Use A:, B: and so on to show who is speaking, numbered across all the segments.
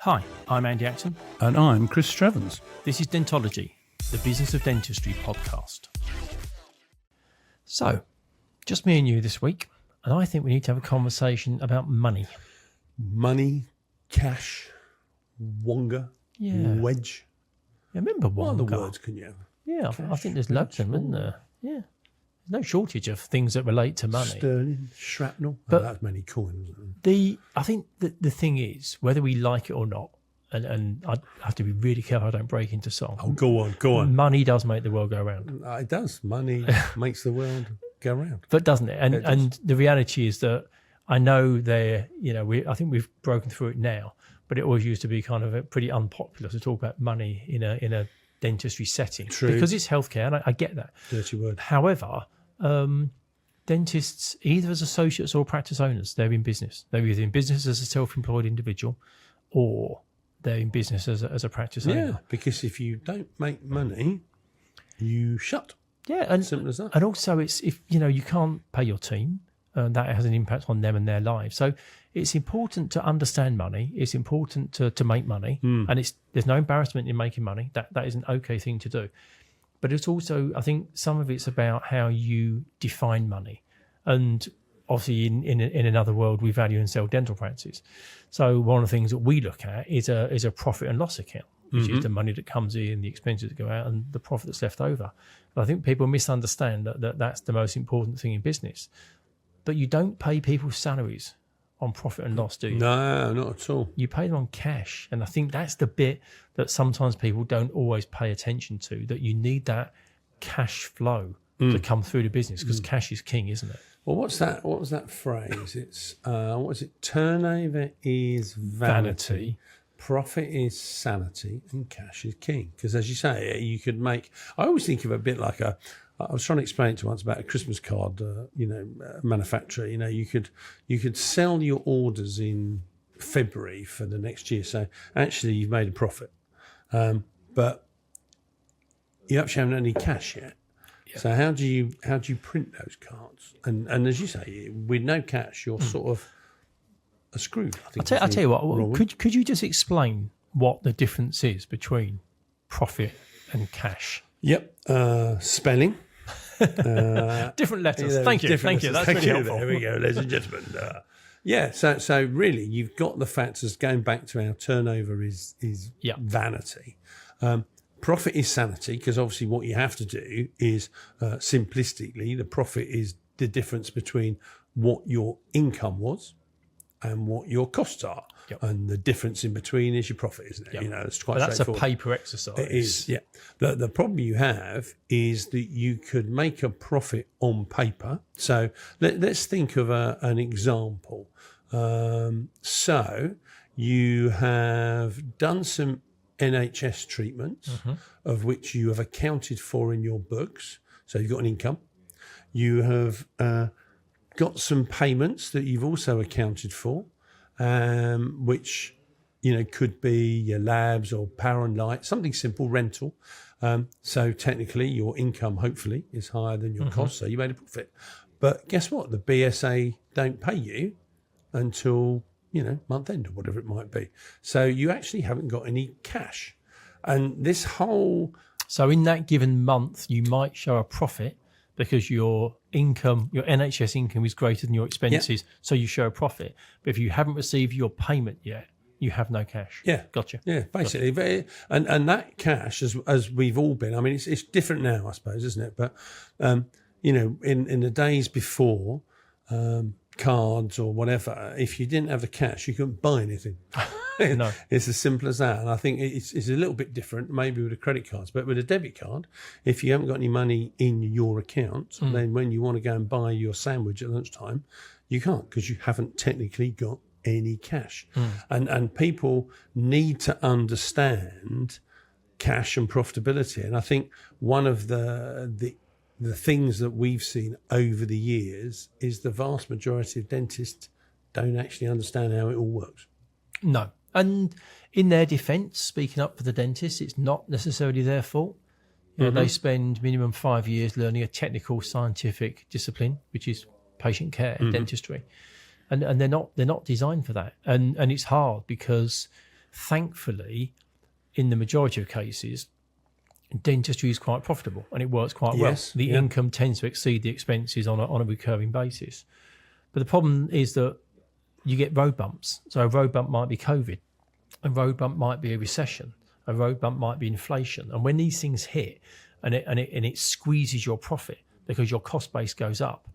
A: Hi, I'm Andy Acton.
B: And I'm Chris Strevens.
A: This is Dentology, the Business of Dentistry podcast. So, just me and you this week, and I think we need to have a conversation about money.
B: Money, cash, wonga, wedge.
A: Yeah, remember wonga?
B: What other words can you have?
A: Yeah,
B: Cash,
A: I think there's loads of them, isn't there? Yeah. There's no shortage of things that relate to money.
B: Sterling, shrapnel.
A: But
B: that's many coins. Isn't it?
A: I think the thing is, whether we like it or not, and I have to be really careful I don't break into song.
B: Oh, go on.
A: Money does make the world go round.
B: It does. Money makes the world go round.
A: But doesn't it? And the reality is that I know I think we've broken through it now, but it always used to be kind of pretty unpopular to talk about money in a dentistry setting.
B: True.
A: Because it's healthcare, and I get that.
B: Dirty word.
A: However, dentists, either as associates or practice owners, they're in business. They're either in business as a self-employed individual or they're in business as a practice owner.
B: Yeah, because if you don't make money, you shut.
A: Yeah, and
B: simple as that.
A: And also, it's if you can't pay your team, and that has an impact on them and their lives. So it's important to understand money. It's important to make money, and there's no embarrassment in making money. That is an okay thing to do. But it's also, I think, some of it's about how you define money, and obviously in another world we value and sell dental practices. So one of the things that we look at is a profit and loss account, which is the money that comes in, the expenses that go out, and the profit that's left over. But I think people misunderstand that that's the most important thing in business. But you don't pay people's salaries on profit and loss, do you?
B: No, not at all.
A: You pay them on cash. And I think that's the bit that sometimes people don't always pay attention to, that you need that cash flow to come through the business, because cash is king, isn't it?
B: Well, what was that phrase? It's, what is it? Turnover is vanity. Profit is sanity, and cash is king. Because as you say, you could make, I always think of it a bit like I was trying to explain it to once about a Christmas card, manufacturer. You could sell your orders in February for the next year. So actually, you've made a profit, but you actually haven't any cash yet. Yeah. So how do you print those cards? And as you say, with no cash, you're sort of screwed.
A: I'll tell you what. Could you just explain what the difference is between profit and cash?
B: Yep. Spelling.
A: Different letters. Thank you. That's really helpful.
B: There we go, ladies and gentlemen. So really, you've got the factors going back to our turnover is vanity. Profit is sanity, because obviously what you have to do is, simplistically, the profit is the difference between what your income was and what your costs are. Yep. And the difference in between is your profit, isn't it?
A: Yep.
B: It's quite
A: that's
B: straightforward.
A: A paper exercise.
B: It is, yeah. The problem you have is that you could make a profit on paper. So let's think of an example. So you have done some NHS treatments, of which you have accounted for in your books. So you've got an income. You have got some payments that you've also accounted for, which could be your labs or power and light, something simple, rental. So technically your income hopefully is higher than your cost, so you made a profit. But guess what? The BSA don't pay you until month end or whatever it might be. So you actually haven't got any cash. And this whole...
A: So in that given month, you might show a profit because your income, your NHS income is greater than your expenses, so you show a profit. But if you haven't received your payment yet, you have no cash.
B: Yeah.
A: Gotcha.
B: Yeah, basically. Gotcha. And that cash, as we've all been, I mean, it's different now, I suppose, isn't it? But, in the days before, cards or whatever, if you didn't have the cash, you couldn't buy anything.
A: No.
B: It's as simple as that. And I think it's a little bit different maybe with the credit cards, but with a debit card, if you haven't got any money in your account, then when you want to go and buy your sandwich at lunchtime, you can't, because you haven't technically got any cash. And people need to understand cash and profitability. And I think one of the things that we've seen over the years is the vast majority of dentists don't actually understand how it all works.
A: No. And in their defence, speaking up for the dentists, it's not necessarily their fault. They spend minimum 5 years learning a technical scientific discipline, which is patient care, dentistry. And they're not designed for that. And it's hard because thankfully, in the majority of cases, dentistry is quite profitable and it works quite well. The income tends to exceed the expenses on a recurring basis. But the problem is that you get road bumps. So a road bump might be COVID. A road bump might be a recession. A road bump might be inflation. And when these things hit and it squeezes your profit because your cost base goes up,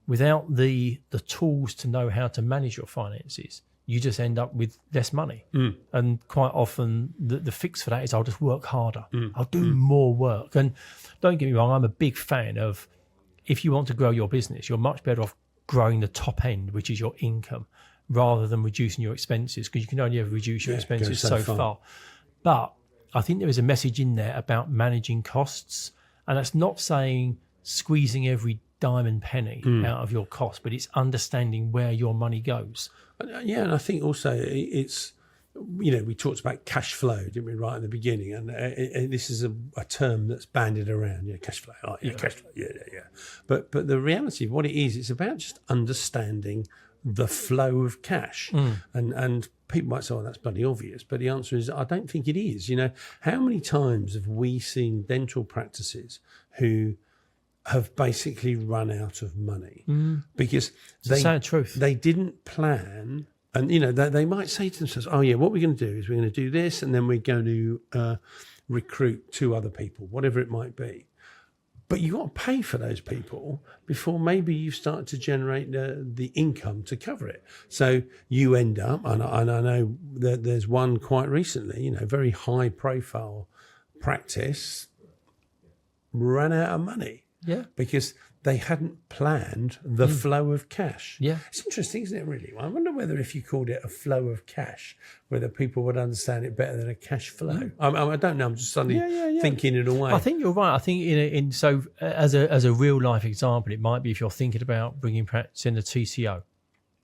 A: without the tools to know how to manage your finances, you just end up with less money. And quite often the fix for that is I'll just work harder. I'll do more work. And don't get me wrong, I'm a big fan of, if you want to grow your business, you're much better off growing the top end, which is your income, rather than reducing your expenses, because you can only ever reduce your expenses so far. But I think there is a message in there about managing costs. And that's not saying squeezing every dime and penny out of your cost, but it's understanding where your money goes.
B: Yeah, and I think also it's, we talked about cash flow, didn't we, right at the beginning? And this is a term that's bandied around, cash flow. Oh, cash flow, yeah. But the reality of what it is, it's about just understanding the flow of cash. And people might say, oh, that's bloody obvious. But the answer is, I don't think it is. How many times have we seen dental practices who have basically run out of money because
A: sad truth.
B: They didn't plan, and they might say to themselves, "Oh yeah, what we're going to do is we're going to do this, and then we're going to recruit 2 other people, whatever it might be." But you got to pay for those people before maybe you start to generate the income to cover it. So you end up, and I know that there's one quite recently, very high profile practice ran out of money.
A: Yeah.
B: Because they hadn't planned the flow of cash.
A: Yeah.
B: It's interesting, isn't it, really? I wonder whether if you called it a flow of cash, whether people would understand it better than a cash flow. I don't know. I'm just suddenly thinking in a way.
A: I think you're right. I think so as a real life example, it might be if you're thinking about bringing practice in a TCO.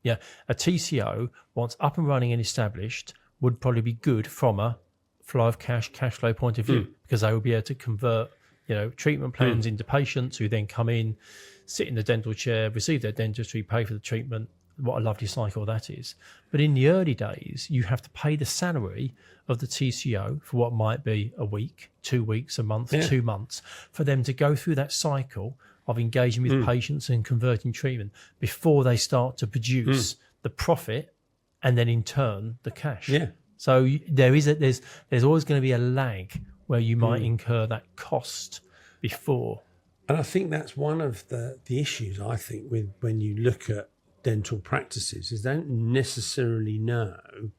A: Yeah. A TCO, once up and running and established, would probably be good from a flow of cash flow point of view, because they will be able to convert treatment plans into patients who then come in, sit in the dental chair, receive their dentistry, pay for the treatment. What a lovely cycle that is. But in the early days, you have to pay the salary of the TCO for what might be a week, 2 weeks, a month, 2 months, for them to go through that cycle of engaging with patients and converting treatment before they start to produce the profit and then in turn the cash.
B: Yeah.
A: So there's always going to be a lag where you might incur that cost before.
B: And I think that's one of the issues, I think, with when you look at dental practices, is they don't necessarily know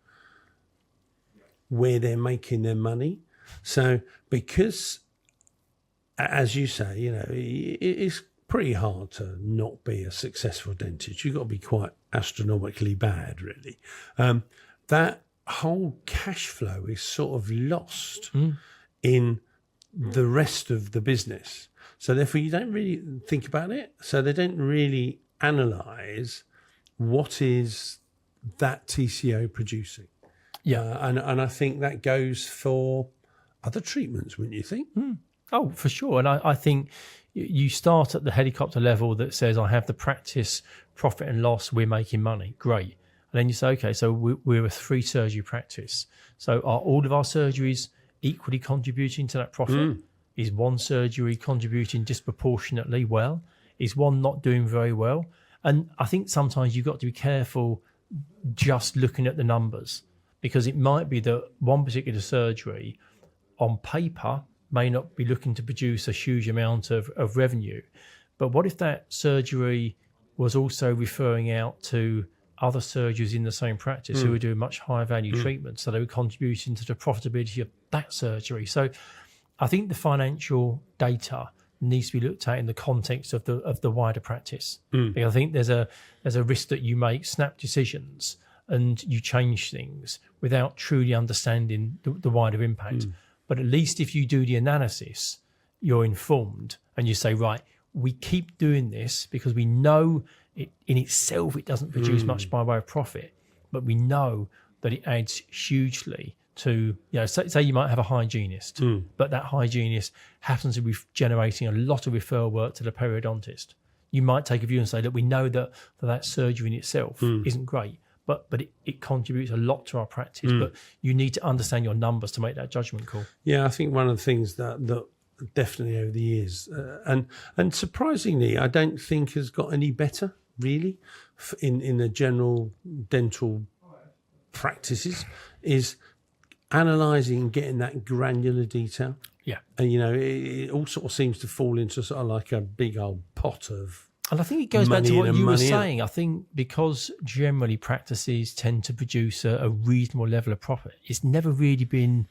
B: where they're making their money. So because, as you say, it's pretty hard to not be a successful dentist. You've got to be quite astronomically bad, really. That whole cash flow is sort of lost in the rest of the business. So therefore you don't really think about it. So they don't really analyse what is that TCO producing.
A: Yeah.
B: And I think that goes for other treatments, wouldn't you think?
A: Oh, for sure. And I think you start at the helicopter level that says, I have the practice, profit and loss, we're making money. Great. And then you say, okay, so we're a 3 surgery practice. So are all of our surgeries equally contributing to that profit? Is one surgery contributing disproportionately well? Is one not doing very well? And I think sometimes you've got to be careful just looking at the numbers, because it might be that one particular surgery on paper may not be looking to produce a huge amount of revenue. But what if that surgery was also referring out to other surgeries in the same practice who were doing much higher value treatments, so they were contributing to the profitability of that surgery? So I think the financial data needs to be looked at in the context of the wider practice. Because I think there's a risk that you make snap decisions and you change things without truly understanding the wider impact. But at least if you do the analysis, you're informed and you say, right, we keep doing this because we know it in itself it doesn't produce much by way of profit, but we know that it adds hugely to, say you might have a hygienist, but that hygienist happens to be generating a lot of referral work to the periodontist. You might take a view and say, look, we know that surgery in itself isn't great, but it contributes a lot to our practice. But you need to understand your numbers to make that judgment call.
B: Yeah, I think one of the things that definitely over the years, and surprisingly, I don't think has got any better really in the general dental practices, is analysing and getting that granular detail.
A: Yeah.
B: And, it all sort of seems to fall into sort of like a big old pot of.
A: And I think it goes back
B: money
A: to
B: in
A: what
B: and
A: you were
B: money out.
A: saying. I think because generally practices tend to produce a reasonable level of profit, it's never really been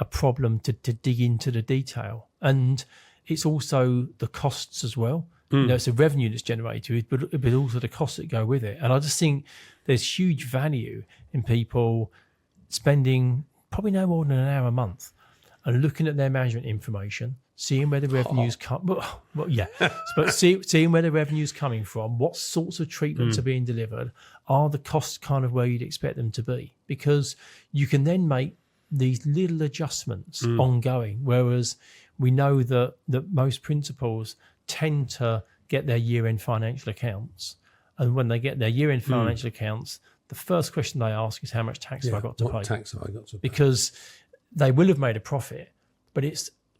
A: a problem to dig into the detail. And it's also the costs as well. It's the revenue that's generated, but also the costs that go with it. And I just think there's huge value in people spending probably no more than an hour a month and looking at their management information, seeing where the revenues come. Well, yeah, but seeing where the revenue's coming from, what sorts of treatments are being delivered, are the costs kind of where you'd expect them to be? Because you can then make these little adjustments ongoing. Whereas we know that most principals tend to get their year-end financial accounts, and when they get their year-end financial accounts, the first question they ask is, how much tax have I got to pay?
B: What tax have I got to pay?
A: Because they will have made a profit, but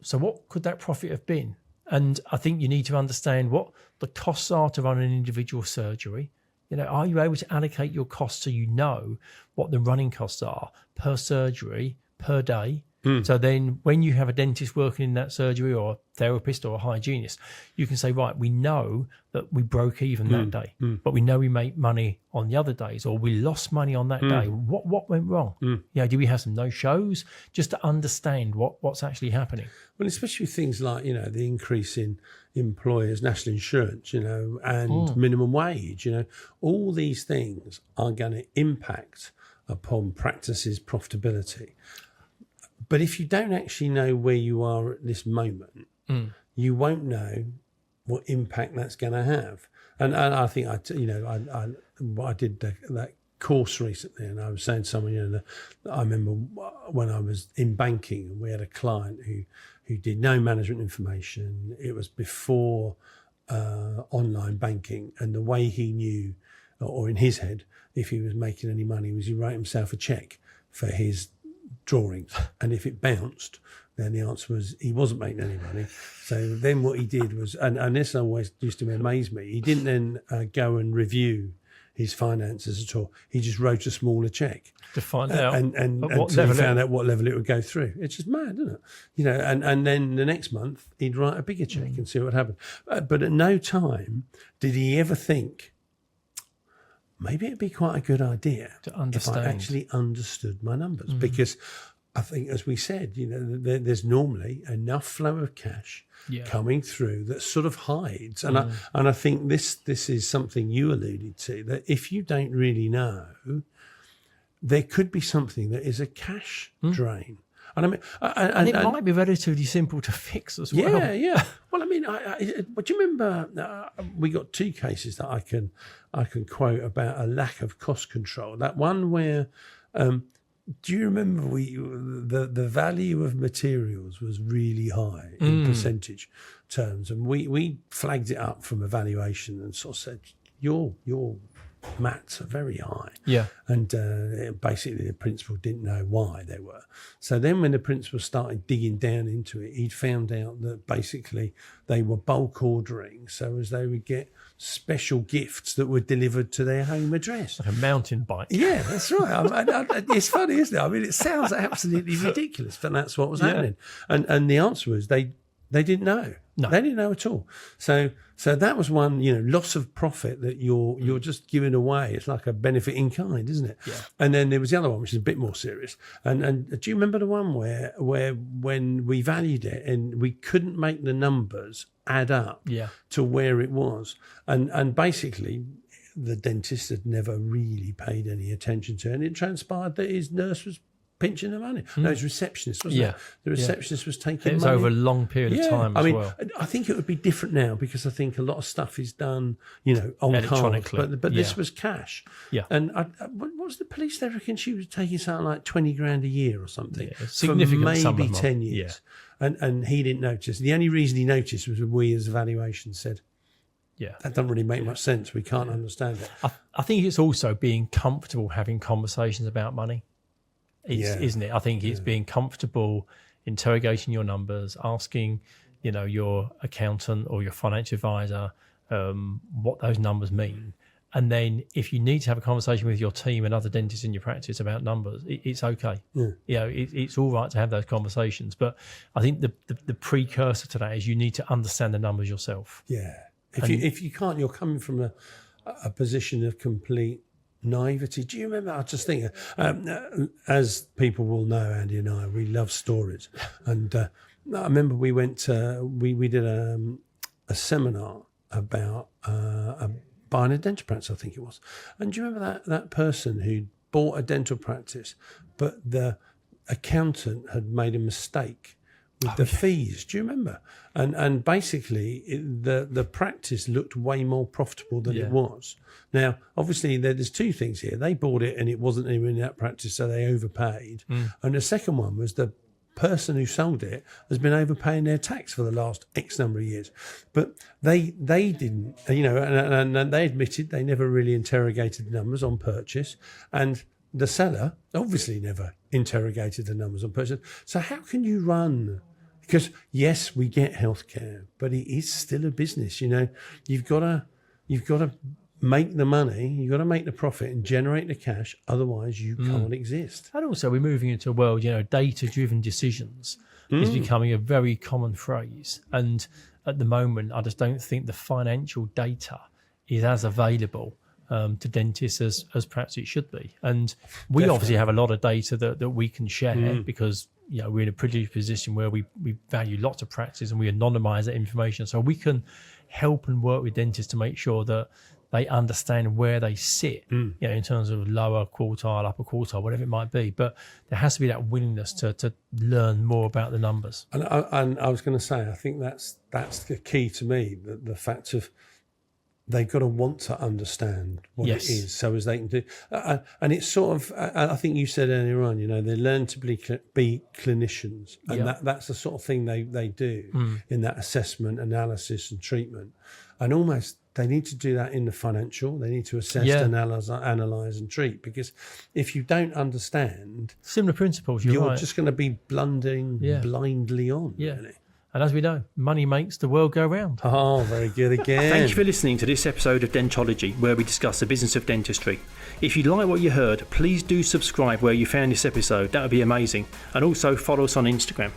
A: so what could that profit have been? And I think you need to understand what the costs are to run an individual surgery. Are you able to allocate your costs so you know what the running costs are per surgery, per day? So then when you have a dentist working in that surgery, or a therapist or a hygienist, you can say, right, we know that we broke even that day, but we know we make money on the other days, or we lost money on that day. What went wrong? Did we have some no-shows? Just to understand what's actually happening.
B: Well, especially with things like, the increase in employers' national insurance, and minimum wage, all these things are going to impact upon practices' profitability. But if you don't actually know where you are at this moment, you won't know what impact that's going to have. And I think I did that course recently, and I was saying to someone, I remember when I was in banking, and we had a client who did no management information. It was before online banking, and the way he knew, or in his head, if he was making any money, was he wrote himself a cheque for his drawings, and if it bounced, then the answer was he wasn't making any money. So then what he did was, and this always used to amaze me, he didn't then go and review his finances at all. He just wrote a smaller cheque
A: To find out
B: and until he found out what level it would go through. It's just mad, isn't it? And then the next month he'd write a bigger cheque and see what happened. But at no time did he ever think, maybe it'd be quite a good idea
A: to understand.
B: if I actually understood my numbers. Because I think, as we said, there's normally enough flow of cash coming through that sort of hides. And I think this is something you alluded to, that if you don't really know, there could be something that is a cash drain. And I mean,
A: and it might be relatively simple to fix as well.
B: Yeah. Well, I mean, but do you remember we got two cases that I can quote about a lack of cost control. That one where, do you remember the value of materials was really high in percentage terms, and we flagged it up from evaluation and sort of said your mats are very high.
A: Yeah.
B: And basically the principal didn't know why they were. So then when the principal started digging down into it, he'd found out that basically they were bulk ordering so as they would get special gifts that were delivered to their home address.
A: Like a mountain bike.
B: Yeah, that's right. It's funny, isn't it? I mean, it sounds absolutely ridiculous, but that's what was happening. And the answer was they didn't know.
A: No.
B: They didn't know at all. So that was one, loss of profit that you're just giving away. It's like a benefit in kind, isn't it?
A: Yeah.
B: And then there was the other one, which is a bit more serious. And do you remember the one where when we valued it and we couldn't make the numbers add up to where it was, and basically the dentist had never really paid any attention to it, and it transpired that his nurse was pinching the money. No, his receptionist, wasn't it? The receptionist was taking
A: it was
B: money.
A: over a long period of time as well.
B: I think it would be different now because I think a lot of stuff is done, on
A: electronically.
B: card. But this was cash.
A: Yeah.
B: And what was the police? They reckon she was taking something like 20 grand a year or something.
A: Yeah, significant
B: for maybe
A: sum of
B: 10
A: money.
B: years. And he didn't notice. The only reason he noticed was we as evaluation said,
A: Yeah.
B: That doesn't really make much sense. We can't understand it.
A: I think it's also being comfortable having conversations about money, isn't it? I think it's being comfortable interrogating your numbers, asking, your accountant or your financial advisor what those numbers mean. And then if you need to have a conversation with your team and other dentists in your practice about numbers, it's okay. Yeah. It's all right to have those conversations. But I think the precursor to that is you need to understand the numbers yourself.
B: Yeah. If you can't, you're coming from a position of complete naivety. Do you remember? I just think, as people will know, Andy and I, we love stories. And I remember we went we did a seminar about buying a dental practice, I think it was. And do you remember that person who bought a dental practice, but the accountant had made a mistake with the fees? Do you remember? And basically the practice looked way more profitable than it was. Now, obviously, there's two things here. They bought it and it wasn't even in that practice, so they overpaid. And the second one was the person who sold it has been overpaying their tax for the last X number of years. But they didn't, and they admitted they never really interrogated the numbers on purchase. And the seller obviously never interrogated the numbers on purchase. So how can you run? Because yes, we get healthcare, but it is still a business. You've got to make the money, you've got to make the profit and generate the cash. Otherwise, you can't exist.
A: And also, we're moving into a world, data-driven decisions is becoming a very common phrase. And at the moment, I just don't think the financial data is as available to dentists as perhaps it should be. And we obviously have a lot of data that we can share because we're in a privileged position where we value lots of practices and we anonymize that information. So we can help and work with dentists to make sure that they understand where they sit, in terms of lower quartile, upper quartile, whatever it might be. But there has to be that willingness to learn more about the numbers.
B: And I was going to say, I think that's the key to me, the fact of they've got to want to understand what it is, so as they can do. And it's sort of, I think you said earlier on, they learn to be clinicians, and that's the sort of thing they do in that assessment, analysis, and treatment. And almost they need to do that in the financial. They need to assess, analyse, and treat. Because if you don't understand,
A: similar principles, you're
B: just going to be blundering blindly on.
A: Yeah.
B: Really.
A: And as we know, money makes the world go round.
B: Oh, very good again.
C: Thank you for listening to this episode of Dentology, where we discuss the business of dentistry. If you like what you heard, please do subscribe where you found this episode. That would be amazing. And also follow us on Instagram.